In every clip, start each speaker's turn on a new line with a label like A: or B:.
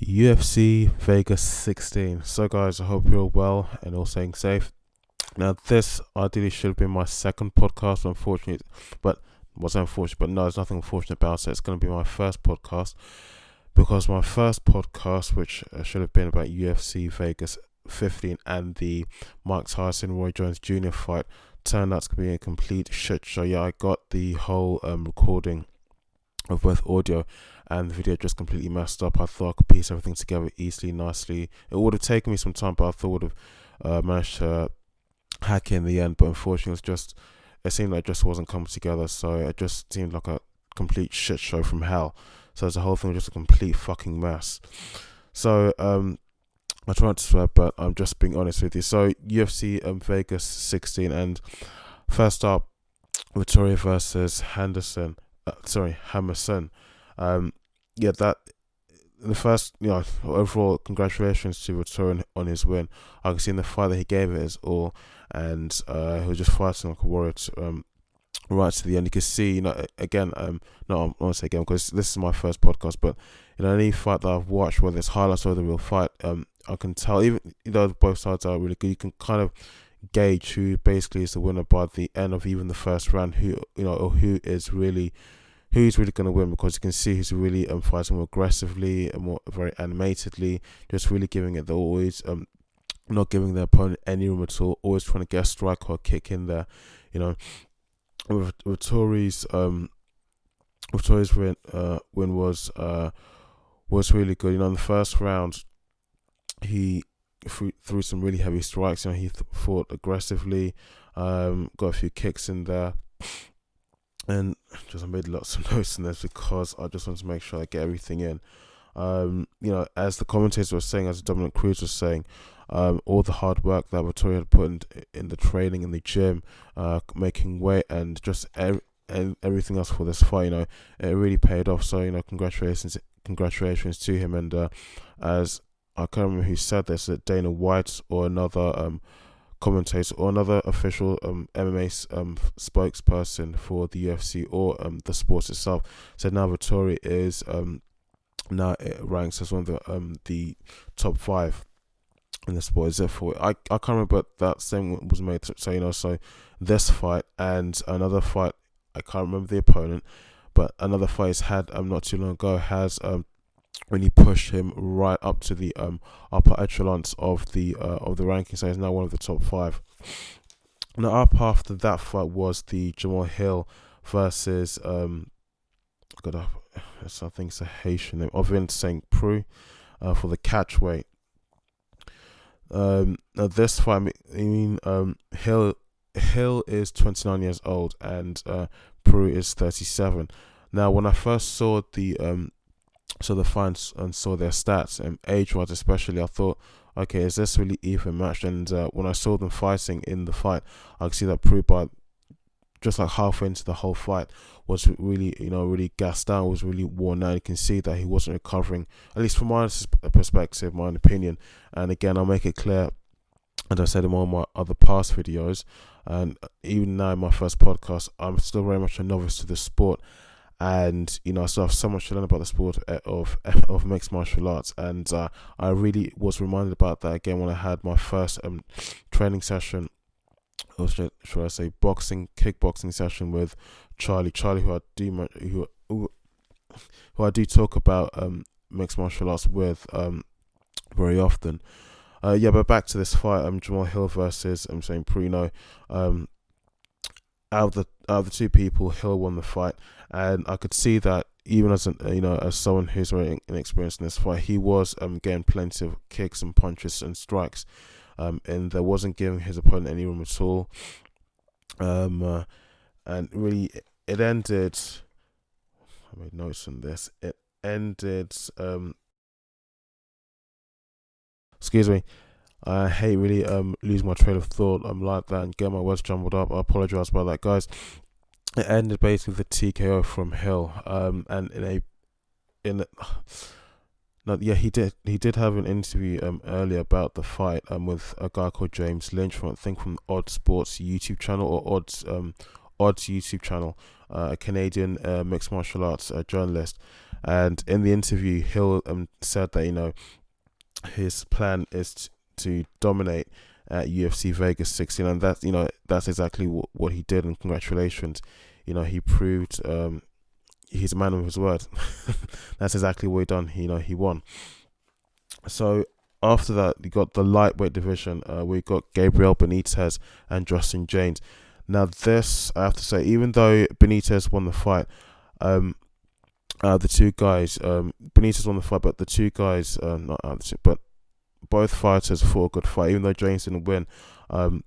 A: UFC Vegas 16. So guys, I hope you're all well and all staying safe. Now this ideally should have been my second podcast, unfortunately, but wasn't unfortunate, but no, there's nothing unfortunate about it. It's going to be my first podcast because my first podcast, which should have been about UFC Vegas 15 and the Mike Tyson Roy Jones Jr. fight, turned out to be a complete shit show. Yeah, I got the whole recording of both audio and the video just completely messed up. I thought I could piece everything together easily, nicely. It would have taken me some time, but I thought I would have managed to hack in the end. But unfortunately, it seemed like it just wasn't coming together. So it just seemed like a complete shit show from hell. So the whole thing was just a complete fucking mess. So I tried to swear, but I'm just being honest with you. So UFC Vegas 16, and first up, Vittoria versus Hammerson. That the first, overall, congratulations to Vittoria on his win. I can see in the fight that he gave it his all, and he was just fighting like a warrior right to the end. You can see, again, no, I won't say again because this is my first podcast, but any fight that I've watched, whether it's highlights or the real fight, I can tell, even though both sides are really good, you can kind of gauge who basically is the winner by the end of even the first round, or who's really going to win, because you can see who's really fighting more aggressively and more very animatedly, just really giving it the always not giving their opponent any room at all, always trying to get a strike or a kick in there. Vittoria's win was really good. In the first round, he threw some really heavy strikes. He fought aggressively, got a few kicks in there. And I made lots of notes in this because I just wanted to make sure I get everything in. As the commentators were saying, as Dominic Cruz was saying, all the hard work that Vittoria had put in the training, in the gym, making weight, and just everything else for this fight, it really paid off. So, congratulations to him. And as I can't remember who said this, that Dana White or another commentator or another official MMA spokesperson for the UFC or the sport itself said now Vittoria is now it ranks as one of the top 5 in the sport. Is it for I can't remember, but that statement was made. So this fight and another fight, I can't remember the opponent, but another fight he's had not too long ago has really pushed him right up to the upper echelons of the ranking. So he's now one of the top 5. Now up after that fight was the Jamal Hill versus I think it's a Haitian name, Ovin St. Preux, for the catch weight. Now this fight, Hill is 29 years old and Preux is 37. Now when I first saw the fans and saw their stats and age-wise especially, I thought, okay, is this really even matched? And when I saw them fighting in the fight, I could see that Preux, by just like halfway into the whole fight, was really, really gassed down, was really worn out. You can see that he wasn't recovering, at least from my perspective, my opinion. And again, I'll make it clear, as I said in one of my other past videos, and even now in my first podcast, I'm still very much a novice to the sport. And I still have so much to learn about the sport of mixed martial arts, and I really was reminded about that again when I had my first training session, or should I say kickboxing session with Charlie, who I do talk about mixed martial arts with very often. But back to this fight, Jamal Hill versus St. Preux. Out of the two people, Hill won the fight, and I could see that even as as someone who's very inexperienced in this fight, he was getting plenty of kicks and punches and strikes, and there wasn't giving his opponent any room at all. And really, it ended. I made notes on this. It ended. Excuse me. I hate really losing my train of thought like that and get my words jumbled up. I apologize about that, guys. It ended basically with a TKO from Hill, and he did have an interview earlier about the fight with a guy called James Lynch from Odd Sports YouTube channel, or Odds YouTube channel, a Canadian mixed martial arts journalist. And in the interview, Hill said that his plan is to dominate at UFC Vegas 16, and that's exactly what he did. And congratulations, he proved he's a man of his word. That's exactly what he done. He won. So after that, we got the lightweight division. We got Gabriel Benitez and Justin James. Now this, I have to say, even though Benitez won the fight, the two guys, Benitez won the fight, but the two guys, but both fighters fought a good fight. Even though James didn't win, I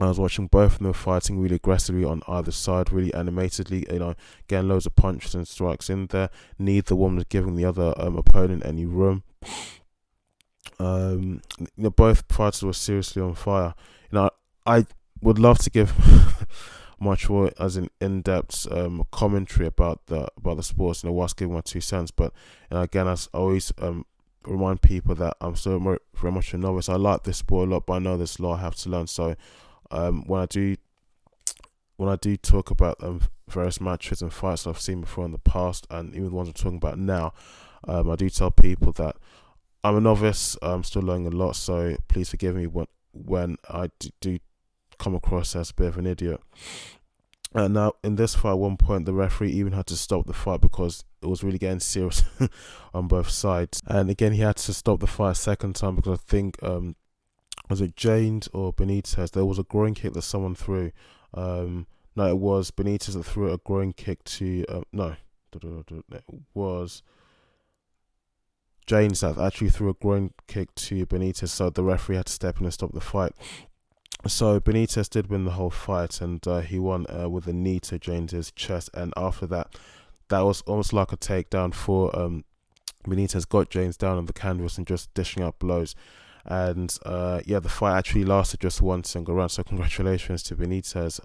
A: was watching both of them fighting really aggressively on either side, really animatedly, getting loads of punches and strikes in there. Neither one was giving the other opponent any room. Both fighters were seriously on fire. I would love to give much more as an in-depth commentary about the sports, whilst giving my 2 cents. But again, as I always remind people that I'm still very much a novice. I like this sport a lot, but I know there's a lot I have to learn. So when I do talk about various matches and fights I've seen before in the past, and even the ones I'm talking about now, I do tell people that I'm a novice. I'm still learning a lot, so please forgive me when I do come across as a bit of an idiot. Now, in this fight, at one point, the referee even had to stop the fight because it was really getting serious on both sides. And again, he had to stop the fight a second time because I think, was it James or Benitez? There was a groin kick that someone threw. No, it was Benitez that threw a groin kick to... it was James that actually threw a groin kick to Benitez, so the referee had to step in and stop the fight. So Benitez did win the whole fight, and he won with a knee to James's chest. And after that was almost like a takedown for Benitez. Got James down on the canvas and just dishing out blows. And the fight actually lasted just one single round. So congratulations to Benitez.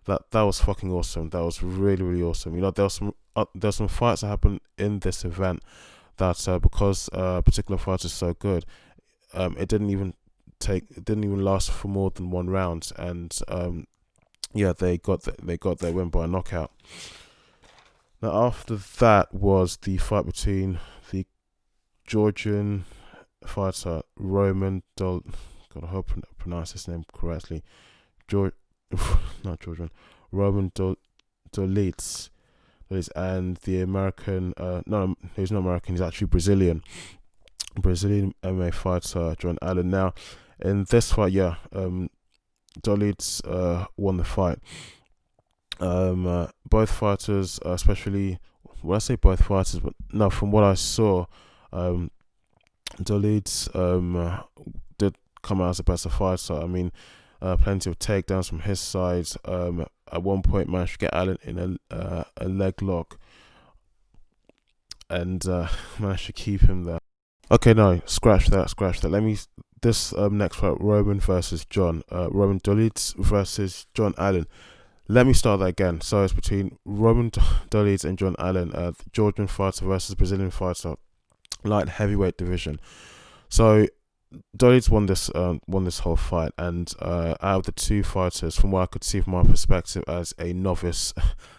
A: That was fucking awesome. That was really, really awesome. There was some fights that happened in this event that because a particular fight is so good, it didn't even last for more than one round, and they got their win by a knockout. Now after that was the fight between the Georgian fighter Roman God, I hope I pronounce his name correctly. Roman Dolidze, and the American, no, he's not American, he's actually Brazilian MMA fighter John Allen. Now, in this fight, Dolidze won the fight. Both fighters, especially, well, I say both fighters, but no, from what I saw, Dolidze did come out as a better fighter. I mean, plenty of takedowns from his side. At one point, managed to get Allen in a leg lock and managed to keep him there. Okay, no, scratch that. This next fight, Roman versus John. Roman Dolidze versus John Allen. Let me start that again. So it's between Roman Dolidze and John Allen, Georgian fighter versus Brazilian fighter, light heavyweight division. So Dolidze won this whole fight, and out of the two fighters, from what I could see from my perspective as a novice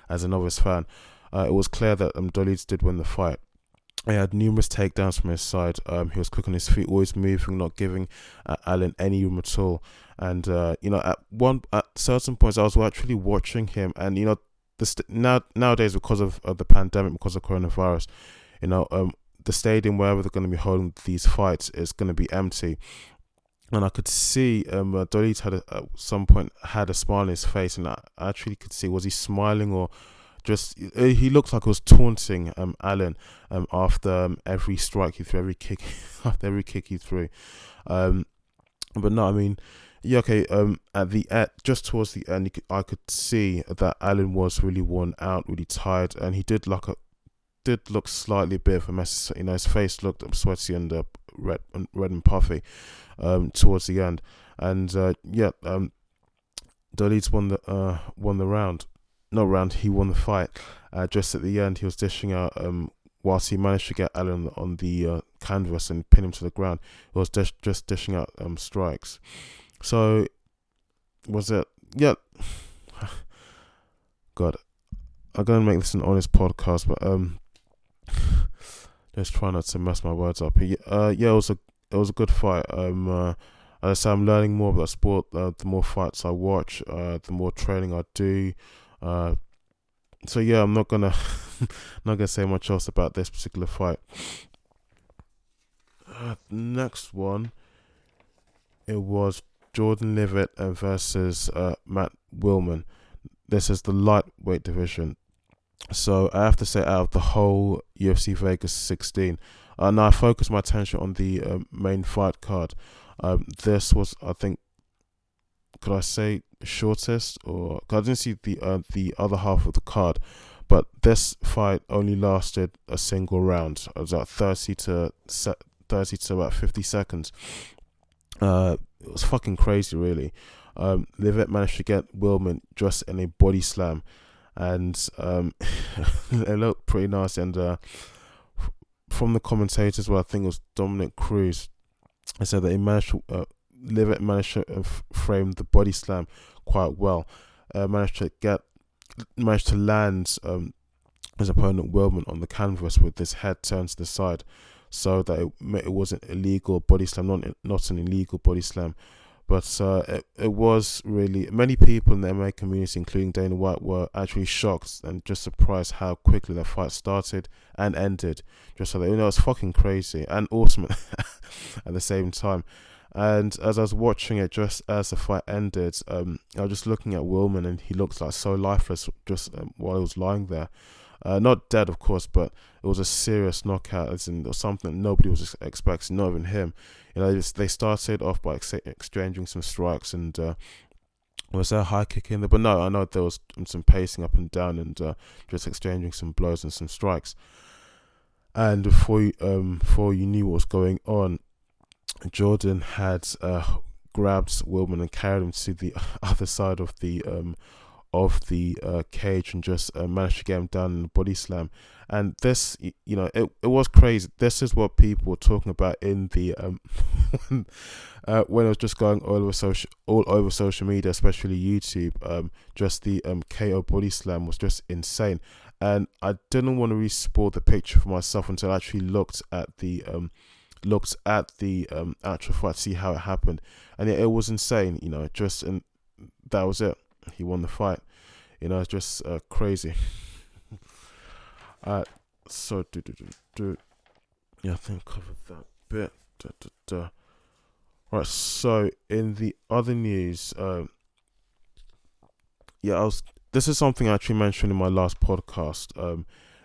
A: fan, it was clear that Dolidze did win the fight. He had numerous takedowns from his side. He was quick on his feet, always moving, not giving Allen any room at all. And at certain points, I was actually watching him, and nowadays, because of the pandemic, because of coronavirus, the stadium wherever they're going to be holding these fights is going to be empty. And I could see Dolidze had at some point had a smile on his face, and I actually could see, was he smiling or just, he looked like he was taunting Allen after every strike he threw, every kick he threw. But no, I mean, just towards the end, I could see that Allen was really worn out, really tired, and he did look slightly a bit of a mess. His face looked sweaty and red and puffy towards the end. And Dolidze won the round. No round, he won the fight. Just at the end, he was dishing out. Whilst he managed to get Allen on the canvas and pin him to the ground, he was just dishing out strikes. So was it? Yeah. God, I'm gonna make this an honest podcast, but Let's try not to mess my words up. Yeah, it was a good fight. As I say, I'm learning more about sport. The more fights I watch, the more training I do. So yeah, I'm not gonna not gonna say much else about this particular fight. Next one, it was Jordan Levitt versus Matt Willman. This is the lightweight division. So I have to say, out of the whole UFC Vegas 16, now I focused my attention on the main fight card. This was, I think, could I say shortest, or cause I didn't see the other half of the card, but this fight only lasted a single round. It was about 30 to about 50 seconds. It was fucking crazy, really. Levitt managed to get Willman just in a body slam, and it looked pretty nasty. And from the commentators, well, I think it was Dominic Cruz, I said that Levitt managed to frame the body slam quite well. Managed to land his opponent Willman on the canvas with his head turned to the side, so that it wasn't illegal body slam, not an illegal body slam. But it was really, many people in the MMA community, including Dana White, were actually shocked and just surprised how quickly that fight started and ended. Just so that, it's fucking crazy and awesome at the same time. And as I was watching it, just as the fight ended, I was just looking at Willman, and he looked like so lifeless just while he was lying there. Not dead, of course, but it was a serious knockout, as in something that nobody was expecting, not even him. They started off by exchanging some strikes, and was there a high kick in there? But no, I know there was some pacing up and down, and just exchanging some blows and some strikes. And before you knew what was going on, Jordan had grabbed Willman and carried him to the other side of the cage, and just managed to get him down in the body slam. And this, it was crazy. This is what people were talking about in the when it was just going all over social media, especially YouTube. Just the KO body slam was just insane, and I didn't want to re-spoil the picture for myself until I actually looked at the actual fight to see how it happened. And it was insane, and that was it. He won the fight. It's just crazy. So yeah, I think I covered that bit. Right, so in the other news, this is something I actually mentioned in my last podcast.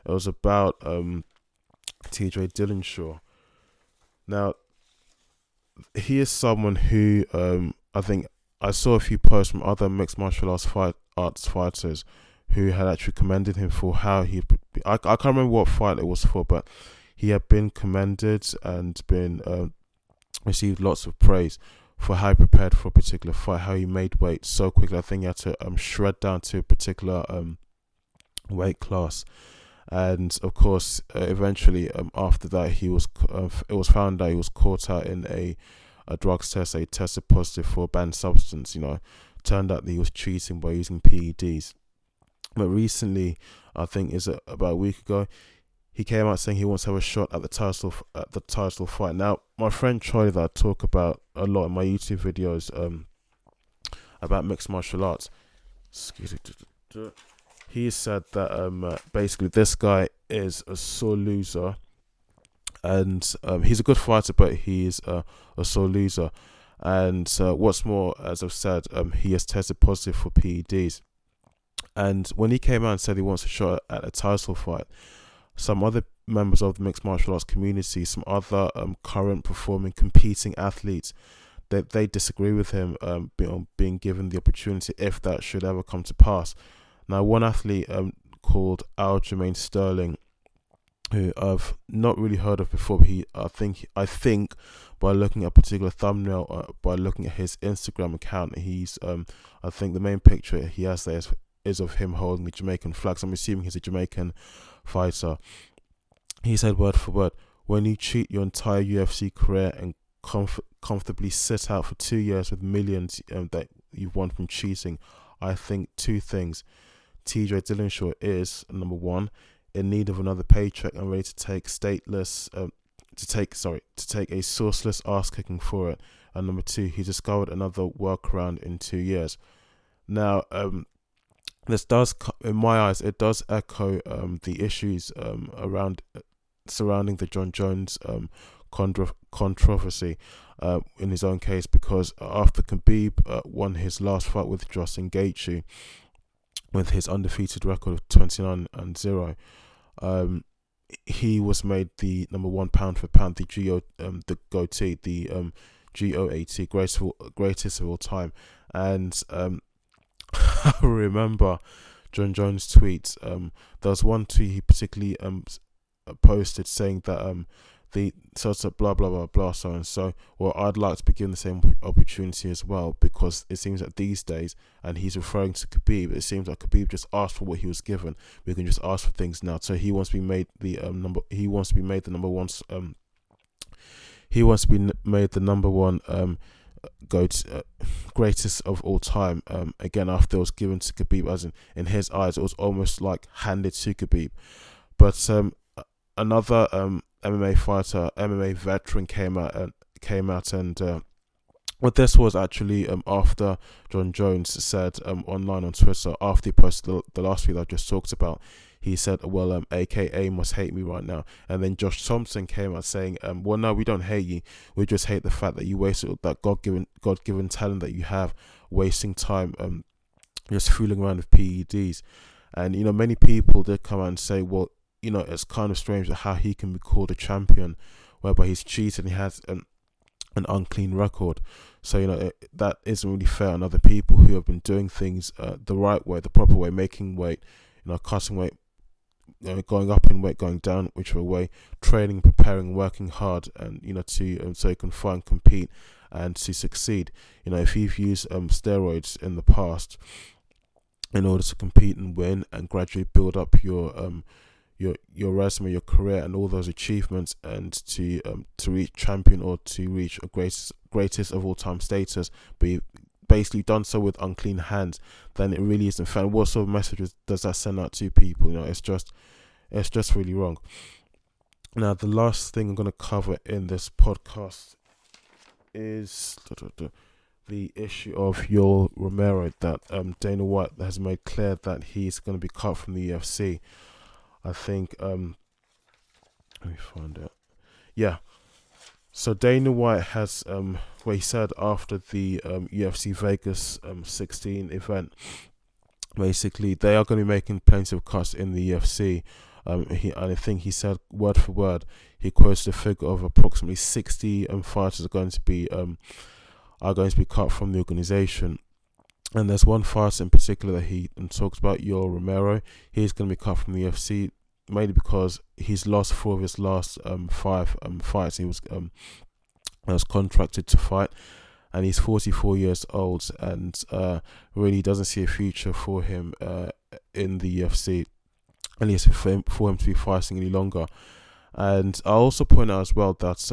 A: It was about TJ Dillashaw. Now, he is someone who I think I saw a few posts from other mixed martial arts fighters who had actually commended him for how I can't remember what fight it was for, but he had been commended and been received lots of praise for how he prepared for a particular fight, how he made weight so quickly. I think he had to shred down to a particular weight class. And of course, eventually, after that, it was found that he was caught out in a drugs test. He tested positive for a banned substance. Turned out that he was cheating by using PEDs. But recently, I think about a week ago, he came out saying he wants to have a shot at the title fight. Now, my friend Charlie, that I talk about a lot in my YouTube videos about mixed martial arts, he said that basically this guy is a sore loser, and he's a good fighter, but he's a sore loser. And what's more, as I've said, he has tested positive for PEDs. And when he came out and said he wants a shot at a title fight, some other members of the mixed martial arts community, some other current performing, competing athletes, they disagree with him being given the opportunity, if that should ever come to pass. Now, one athlete called Aljamain Sterling, who I've not really heard of before, but I think by looking at a particular thumbnail, by looking at his Instagram account, he's I think the main picture he has there is of him holding the Jamaican flag. So I'm assuming he's a Jamaican fighter. He said word for word, when you cheat your entire UFC career and comfortably sit out for 2 years with millions that you've won from cheating, I think two things. TJ Dillashaw is, number one, in need of another paycheck and ready to take to take a sourceless ass kicking for it. And number two, he discovered another workaround in 2 years. Now, this does, in my eyes, it does echo the issues surrounding the John Jones controversy in his own case, because after Khabib won his last fight with Justin Gaethje with his undefeated record of 29-0, he was made the number one pound for pound, the GOAT, the GOAT, greatest of all time. And I remember John Jones' tweets. There was one tweet he particularly posted saying that the sort of blah blah blah blah so and so. Well, I'd like to be given the same opportunity as well, because it seems that these days, and he's referring to Khabib, it seems like Khabib just asked for what he was given. We can just ask for things now. So he wants to be made the number. He wants to be made the number one. He wants to be made the number one greatest of all time. Again, after it was given to Khabib, as in his eyes, it was almost like handed to Khabib. But another MMA fighter, MMA veteran came out and what this was actually after John Jones said online on Twitter, after he posted the last video I just talked about, he said, well, AKA must hate me right now. And then Josh Thompson came out saying, well, no, we don't hate you. We just hate the fact that you wasted that God-given talent that you have, wasting time just fooling around with PEDs. And, many people did come out and say, well, it's kind of strange that how he can be called a champion, whereby he's cheated and he has an unclean record. So, that isn't really fair on other people who have been doing things the right way, the proper way, making weight, cutting weight, going up in weight, going down whichever way, training, preparing, working hard, and to so you can find, compete, and to succeed. If you've used steroids in the past in order to compete and win, and gradually build up your resume, your career, and all those achievements, and to reach champion or to reach a greatest of all time status, but you've basically done so with unclean hands, then it really isn't fair. What sort of messages does that send out to people? It's just really wrong. Now, the last thing I'm going to cover in this podcast is the issue of Yoel Romero, that Dana White has made clear that he's going to be cut from the UFC. I think, let me find it. Yeah. So Dana White has, he said after the UFC Vegas 16 event, basically they are going to be making plenty of cuts in the UFC. I think he said, word for word, he quotes the figure of approximately 60 fighters are going to be cut from the organization. And there's one fighter in particular that he talks about, Yoel Romero. He's going to be cut from the UFC, mainly because he's lost 4 of his last 5 fights. He was contracted to fight, and he's 44 years old, and really doesn't see a future for him in the UFC, at least for him to be fighting any longer. And I also point out as well that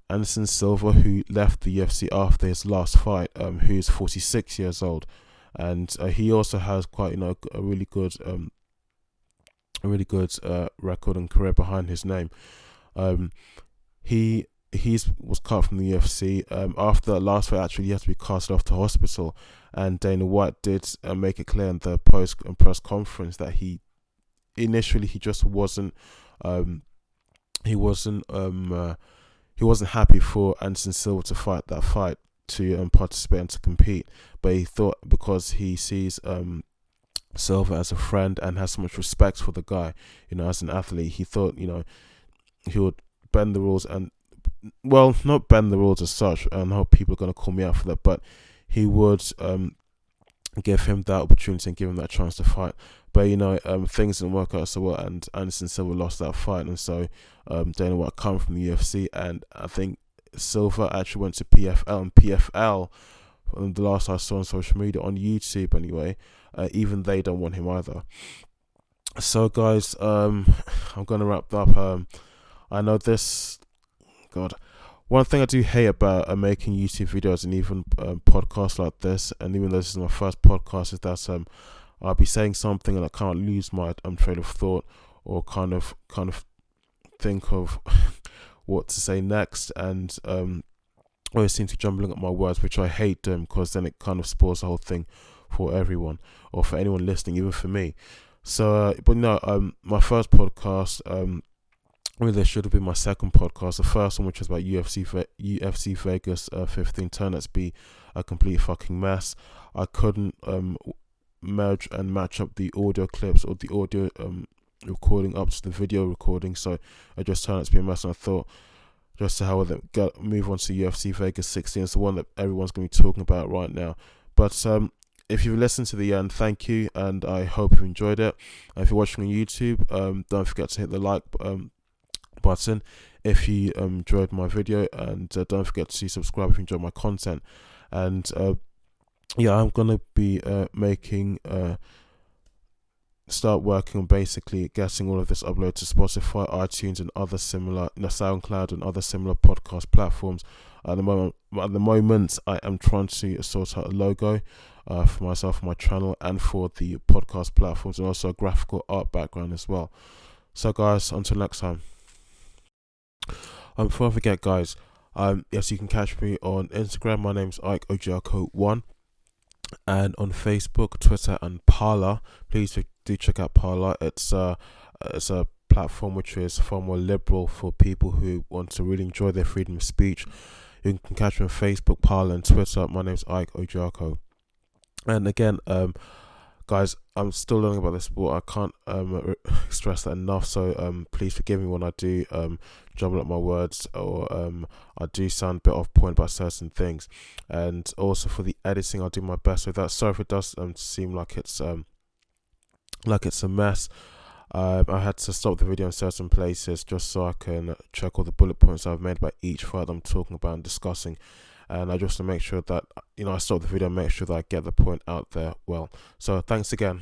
A: Anderson Silva, who left the UFC after his last fight, who's 46 years old, and he also has quite a really good record and career behind his name. He was cut from the UFC after that last fight. Actually, he had to be casted off to hospital, and Dana White did make it clear in the press conference that he just wasn't he wasn't happy for Anderson Silva to fight that fight, to participate and to compete, but he thought, because he sees Silva as a friend and has so much respect for the guy, as an athlete, he thought he would bend the rules, and well, not bend the rules as such, and I hope people are going to call me out for that, but he would give him that opportunity and give him that chance to fight. But things didn't work out so well, and Anderson Silva lost that fight, and so Dana White come from the UFC, and I think Silva actually went to PFL, and PFL, the last I saw on social media, on YouTube anyway, even they don't want him either. So guys, I'm gonna wrap up. I know this, God, one thing I do hate about making YouTube videos and even podcasts like this, and even though this is my first podcast, is that I'll be saying something and I can't lose my train of thought, or kind of think of what to say next, and always seem to jumbling up my words, which I hate doing, because then it kind of spoils the whole thing for everyone, or for anyone listening, even for me. So but no, my first podcast, really, there should have been my second podcast. The first one, which was about UFC Vegas 15, turned out to be a complete fucking mess. I couldn't merge and match up the audio clips or the audio recording up to the video recording, so it just turned out to be a mess. And I thought, just to how move on to UFC Vegas 16. It's the one that everyone's going to be talking about right now. But if you've listened to the end, thank you, and I hope you've enjoyed it. And if you're watching on YouTube, don't forget to hit the like button if you enjoyed my video, and don't forget to subscribe if you enjoyed my content. And yeah, I'm gonna be start working on basically getting all of this uploaded to Spotify, iTunes, and other similar, SoundCloud and other similar podcast platforms. At the moment, I am trying to sort out a logo for myself, for my channel, and for the podcast platforms, and also a graphical art background as well. So guys, until next time. Before I forget, guys, yes, you can catch me on Instagram. My name's Ojiako1, and on Facebook, Twitter, and Parler. Please do check out Parler. It's a platform which is far more liberal for people who want to really enjoy their freedom of speech. You can catch me on Facebook, Parler, and Twitter. My name's Ojiako. And again, guys, I'm still learning about this sport. I can't stress that enough. So please forgive me when I do jumble up my words, or I do sound a bit off point about certain things. And also for the editing, I'll do my best with that. Sorry if it does seem like it's a mess. I had to stop the video in certain places just so I can check all the bullet points I've made about each fight I'm talking about and discussing. And I just want to make sure that, I stop the video and make sure that I get the point out there well. So thanks again.